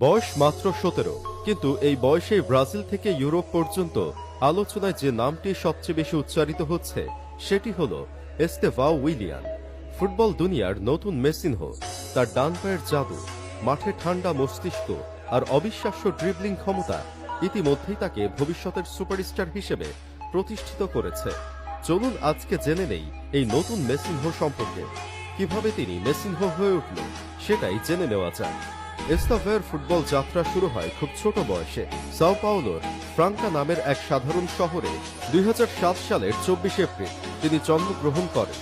বয়স মাত্র 17, কিন্তু এই বয়সে ব্রাজিল থেকে ইউরোপ পর্যন্ত আলোচনায় যে নামটি সবচেয়ে বেশি উচ্চারিত হচ্ছে সেটি হল এস্তেভাও উইলিয়ান। ফুটবল দুনিয়ার নতুন মেসিনহো। তার ডান পায়ের জাদু, মাঠে ঠান্ডা মস্তিষ্ক আর অবিশ্বাস্য ড্রিবলিং ক্ষমতা ইতিমধ্যেই তাকে ভবিষ্যতের সুপারস্টার হিসেবে প্রতিষ্ঠিত করেছে। চলুন আজকে জেনে নেই এই নতুন মেসিনহো সম্পর্কে। কিভাবে তিনি মেসিনহো হয়ে উঠল সেটাই জেনে নেওয়া যায়। এস্তাভের ফুটবল যাত্রা শুরু হয় খুব ছোট বয়সে সাও পাওলোর ফ্রাঙ্কা নামের এক সাধারণ শহরে 2007 সালের 24 এপ্রিল তিনি জন্মগ্রহণ করেন।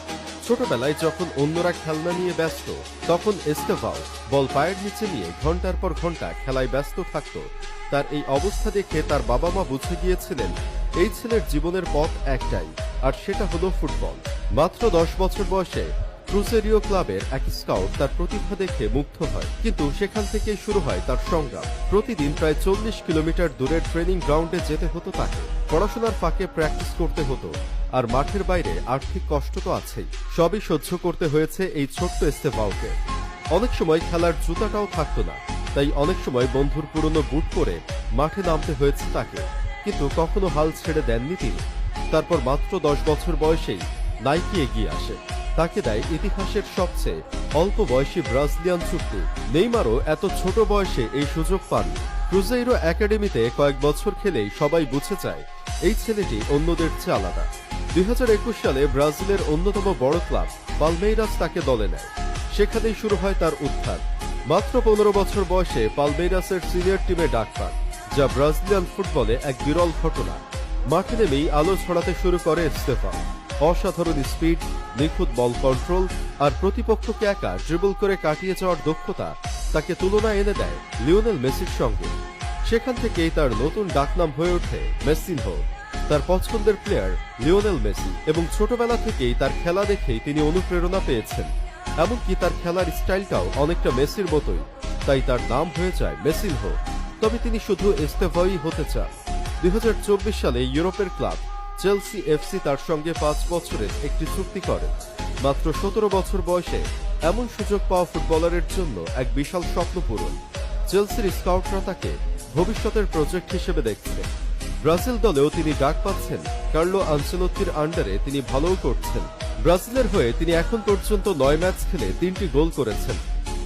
ছোটবেলায় যখন অন্যরা খেলনা নিয়ে ব্যস্ত, তখন এস্তেভাও বল পায়ের নিচে নিয়ে ঘন্টার পর ঘন্টা খেলায় ব্যস্ত থাকত। তার এই অবস্থা দেখে তার বাবা মা বুঝে গিয়েছিলেন এই ছেলের জীবনের পথ একটাই, আর সেটা হলো ফুটবল। মাত্র 10 বছর বয়সে ক্রুজেরিও ক্লাবের এক স্কাউট তার প্রতিভা দেখে মুগ্ধ হয়, কিন্তু সেখান থেকেই শুরু হয় তার সংগ্রাম। প্রতিদিন প্রায় 40 কিলোমিটার দূরের ট্রেনিং গ্রাউন্ডে যেতে হতো তাকে। পড়াশোনার ফাঁকে প্র্যাকটিস করতে হতো, আর মাঠের বাইরে আর্থিক কষ্ট তো আছেই। সবই সহ্য করতে হয়েছে এই ছোট্ট এস্তেভাওকে। অনেক সময় খেলার জুতাটাও থাকতো না, তাই অনেক সময় বন্ধুর পুরনো বুট পরে মাঠে নামতে হয়েছে তাকে, কিন্তু কখনো হাল ছেড়ে দেননি তিনি। তারপর মাত্র 10 বছর বয়সেই নাইকি এগিয়ে আসে, তাকে দেয় ইতিহাসের সবচেয়ে অল্প বয়সী ব্রাজিলিয়ান চুক্তি। নেইমারও এত ছোট বয়সে এই সুযোগ পান। ক্রুজেইরো একাডেমিতে কয়েক বছর খেলেই সবাই বুঝে যায় এই ছেলেটি অন্যদের চেয়ে আলাদা। 2021 সালে ব্রাজিলের অন্যতম বড় ক্লাব পালমেইরাস তাকে দলে নেয়। সেখানেই শুরু হয় তার উত্থান। মাত্র 15 বছর বয়সে পালমেইরাসের সিনিয়র টিমে ডাক পান, যা ব্রাজিলিয়ান ফুটবলে এক বিরল ঘটনা। মাঠে নেমেই আলো ছড়াতে শুরু করে এস্তেভাও। অসাধারণ স্পিড, নিখুঁত বল কন্ট্রোল আর প্রতিপক্ষকে একা ড্রিবল করে কাটিয়ে যাওয়ার দক্ষতা তাকে তুলনা এনে দেয় লিওনেল মেসির সঙ্গে। সেখান থেকেই তার নতুন ডাকনাম হয়ে ওঠে মেসিনহো। তার পছন্দের প্লেয়ার লিওনেল মেসি, এবং ছোটবেলা থেকেই তার খেলা দেখেই তিনি অনুপ্রেরণা পেয়েছেন। এমনকি তার খেলার স্টাইলটাও অনেকটা মেসির মতোই, তাই তার নাম হয়ে যায় মেসিনহো। তবে তিনি শুধু এস্তেভাওই হতে চান। 2024 সালে ইউরোপের ক্লাব চেলসি এফসি তার সঙ্গে 5 বছরের একটি চুক্তি করে। মাত্র 17 বছর বয়সে এমন সুযোগ পাওয়া ফুটবলারের জন্য এক বিশাল স্বপ্ন পূরণ। চেলসির স্কাউটরা তাকে ভবিষ্যতের প্রজেক্ট হিসেবে দেখছে। ব্রাজিল দলেও তিনি ডাক পাচ্ছেন। কার্লো আনচেলত্তির আন্ডারে তিনি ভালোও করছেন। ব্রাজিলের হয়ে তিনি এখন পর্যন্ত 9 ম্যাচ খেলে 3টি গোল করেছেন।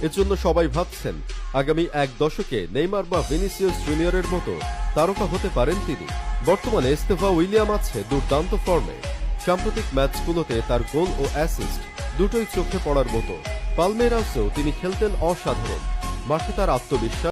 এজন্য সবাই ভাবছেন আগামী এক দশকে নেইমার বা ভিনিসিয়াস জুনিয়রের মতো তারকা হতে পারেন তিনি। বর্তমানে এস্তেভাও উইলিয়ান আছে দুর্দান্ত ফর্মে। সাম্প্রতিক ম্যাচগুলোতে তার গোল ও অ্যাসিস্ট দুটোই চোখে পড়ার মতো। পালমেইরাসেও তিনি খেলতেন অসাধারণ। মাঠে তার আত্মবিশ্বাস